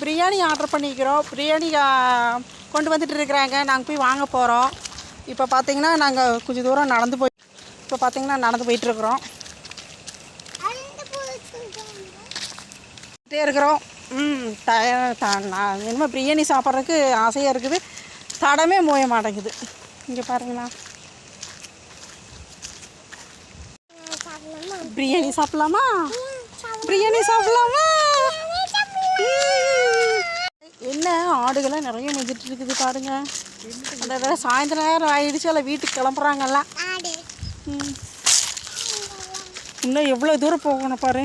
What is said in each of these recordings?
Biryani order பண்ணிக்கிறோம். பிரியாணி கொண்டு வந்துட்டு இருக்கிறாங்க. நாங்கள் போய் வாங்க போகிறோம். இப்போ பார்த்தீங்கன்னா நாங்கள் கொஞ்சம் தூரம் நடந்து போயிட்டுருக்குறோம். இருக்கிறோம். இனிமேல் பிரியாணி சாப்பிட்றதுக்கு ஆசையாக இருக்குது. தடமே மோய மாட்டேங்குது. இங்கே பாருங்களா, பிரியாணி சாப்பிடலாமா? என்ன ஆடுகள்லாம் நிறைய மெதிட்டு இருக்குது பாருங்க. அந்த சாயந்தர நேரம் ஆயிடுச்சு, எல்லாம் வீட்டுக்கு கிளம்புறாங்கல்லாம். இன்னும் எவ்வளோ தூரம் போகணும் பாரு.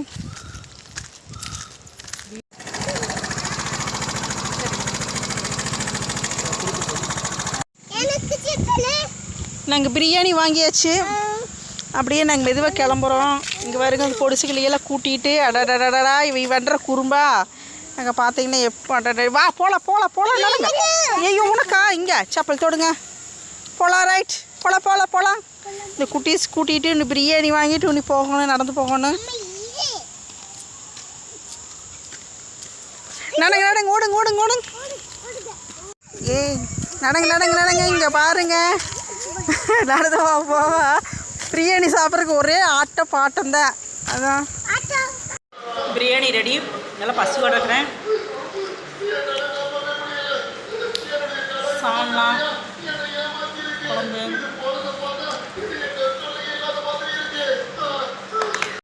நாங்கள் பிரியாணி வாங்கியாச்சு. அப்படியே நாங்கள் மெதுவாக கிளம்புறோம். இங்கே வருங்க, அந்த பொடிசுகளையெல்லாம் கூட்டிகிட்டு. அடடடடா இவை பண்ணுற குறும்பா. நாங்கள் பார்த்தீங்கன்னா எப்போ வா போகலாம் நடங்க. ஐயோ உனக்கா இங்கே சப்பல் தொடுங்க. போகலாம், ரைட், போகலாம். இந்த குட்டீஸ் கூட்டிகிட்டு இன்னும் பிரியாணி வாங்கிட்டு இன்னும் போகணும், நடந்து போகணும். நடங்க ஓடுங்க. ஏய் நடங்க. இங்கே பாருங்க, நடந்து போவா. பிரியாணி சாப்பிட்றதுக்கு ஒரே பாட்டம் தான். அதான் பிரியாணி ரெடி. நல்லா பசு கிடக்குறேன்.